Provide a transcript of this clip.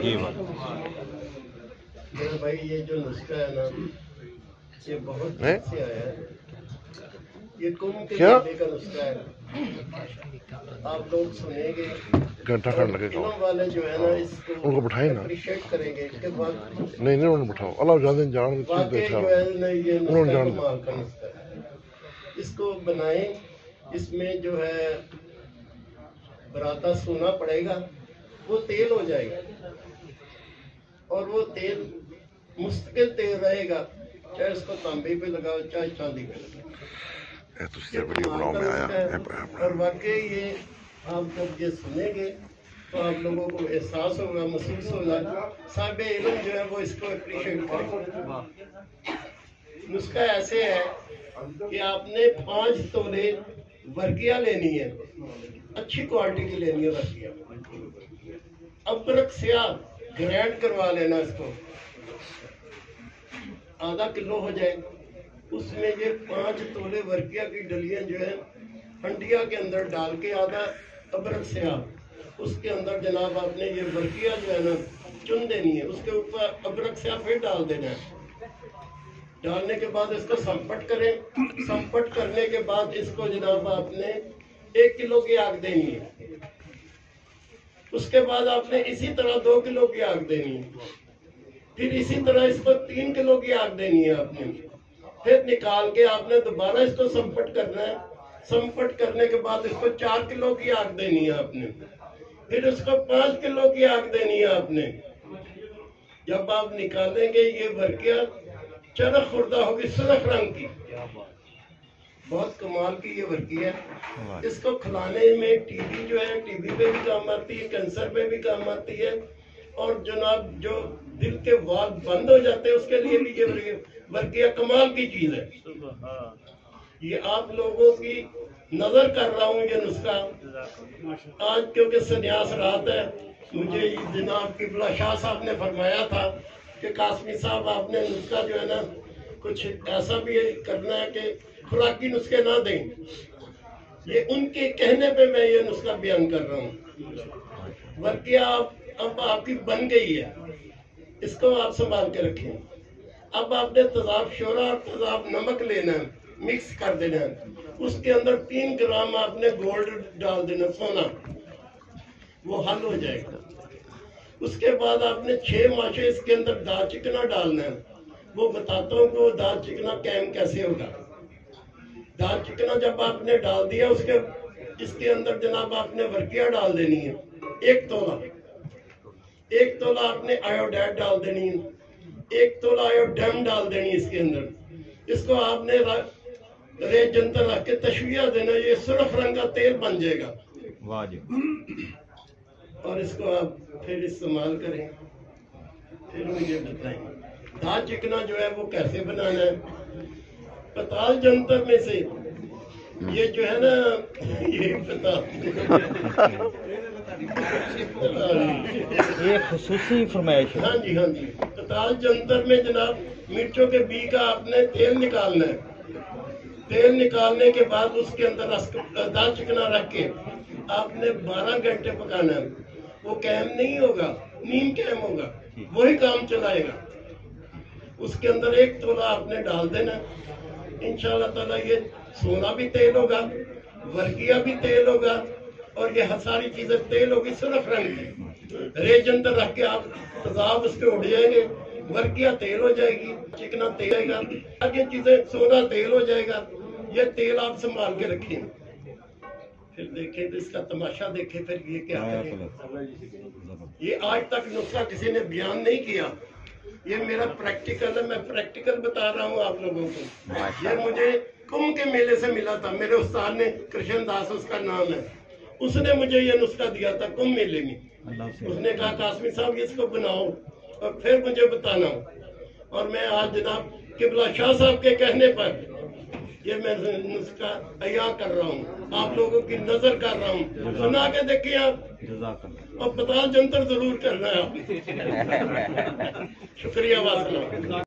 جی भाई ये जो नुस्खा है ना, ये बहुत से आया है। ये कुंभ के मेले का नुस्खा है। आप लोग सुनेंगे, घंटा खंड लगेगा वाले जो है ना इसको उनको बिठाए ना, अप्रिशिएट करेंगे। इसके बाद नहीं उन्होंने बिठाओ, अल्लाह जाने जान वाकई जो है ना ये उन्होंने जान कमाल का नुस्खा है। इसको बनाएं, इसमें जो है बराता सोना पड़ेगा, वो तेल हो जाएगा और वो तेल मुस्तकिल तेल रहेगा, चाहे उसको तांबे पे लगाओ चाहे चांदी पे लगाओ। और वाकई ये आप जब ये सुनेंगे तो आप लोगों को एहसास होगा, महसूस होगा, साहिब इल्म जो है वो इसको अप्रिशिएट करेंगे। नुस्खा ऐसे है कि आपने 5 तोले वर्किया लेनी है, अच्छी क्वालिटी की लेनी है वर्किया। अदरक स्याह ग्राइंड करवा लेना, इसको आधा किलो हो जाए। उसमें ये 5 तोले वर्किया की डलियां जो है हंडिया के अंदर डाल के, आधा अदरक स्याह, उसके अंदर जनाब आपने ये वर्किया जो है ना चुन देनी है, उसके ऊपर अदरक स्याह फिर डाल देना है। डालने के बाद इसको संपट करें, संपट करने के बाद इसको जनाब आपने 1 किलो की आग देनी है। उसके बाद आपने इसी तरह 2 किलो की आग देनी है, फिर इसी तरह इसको 3 किलो की आग देनी है आपने। फिर निकाल के आपने दोबारा इसको संपट करना है, संपट करने के बाद इसको 4 किलो की आग देनी है आपने, फिर उसको 5 किलो की आग देनी है आपने। जब आप निकालेंगे ये वर्किया चरख खुर्दा होगी, सुरख रंग की, बहुत कमाल की ये वर्की है। इसको खिलाने में टीबी जो है, टीबी पे भी काम आती है, कैंसर पे भी काम आती है, और जनाब जो दिल के वाल बंद हो जाते हैं उसके लिए भी ये वर्किया कमाल की चीज है। ये आप लोगों की नजर कर रहा हूँ ये नुस्खा आज, क्योंकि संन्यास रात है। मुझे जनाब किबला शाह साहब ने फरमाया था कि कासमी साहब आपने नुस्खा जो है ना कुछ ऐसा भी करना है कि खुराकी नुस्खे ना दें। ये उनके कहने पे मैं ये नुस्खा बयान कर रहा हूँ। वर्किया अब आपकी बन गई है, इसको आप संभाल के रखें। अब आपने तेजाब शोरा और तेजाब नमक लेना है, मिक्स कर देना है। उसके अंदर 3 ग्राम आपने गोल्ड डाल देना, सोना, वो हल हो जाएगा। उसके बाद आपने 6 माशे इसके अंदर दाल चिकना डालना है। वो बताता हूँ कि वो दाल चिकना कैम कैसे होगा। दाल चिकना जब आपने डाल दिया, उसके इसके अंदर जनाब आपने वर्किया डाल देनी है, 1 तोला। 1 तोला आपने आयोडाइड डाल देनी है, 1 तोला आयोडम डाल देनी है इसके अंदर। इसको आपने रेत जंतर रख के तशविया देना, ये सुर्ख रंग का तेल बन जाएगा। वाह जी। और इसको आप फिर इस्तेमाल करें। फिर मुझे बताएं दाल चिकना जो है वो कैसे बनाना है। पताल जंतर में से ये जो है ना, ये ये खुसूसी फरमाइश है। हाँ जी, हाँ जी। पताल जंतर में जनाब मिर्चों के बी का आपने तेल निकालना है। तेल निकालने के बाद उसके अंदर दाल चिकना रख के आपने 12 घंटे पकाना है। वो कैम नहीं होगा, नीम कैम होगा, वही काम चलाएगा। उसके अंदर 1 तोला आपने डाल देना। इंशाअल्लाह ताला ये सोना भी तेल होगा, वर्किया भी तेल होगा, और ये सारी चीजें तेल होगी सुर्ख रंग की। रेत अंदर रख के आप तेजाब उसके उड़ जाएंगे, वर्किया तेल हो जाएगी, चिकना तेल आएगा, ये चीजें सोना तेल हो जाएगा। ये तेल आप संभाल के रखें। फिर देखें तो इसका तमाशा देखें, फिर ये क्या करें। ये आज तक नुस्खा किसी ने बयान नहीं किया, ये मेरा प्रैक्टिकल है, मैं प्रैक्टिकल बता रहा हूँ आप लोगों को। ये मुझे कुंभ के मेले से मिला था, मेरे उस्ताद ने, कृष्ण दास उसका नाम है, उसने मुझे ये नुस्खा दिया था कुंभ मेले में। उसने कहा कासमी साहब इसको बनाओ और फिर मुझे बताना। और मैं आज जनाब किबला शाह साहब के कहने पर ये मैं नुस्खा तैयार कर रहा हूँ, आप लोगों की नजर कर रहा हूँ। सुना के देखिए आप, और पताल जंतर जरूर करना है आप। शुक्रिया वासलाम।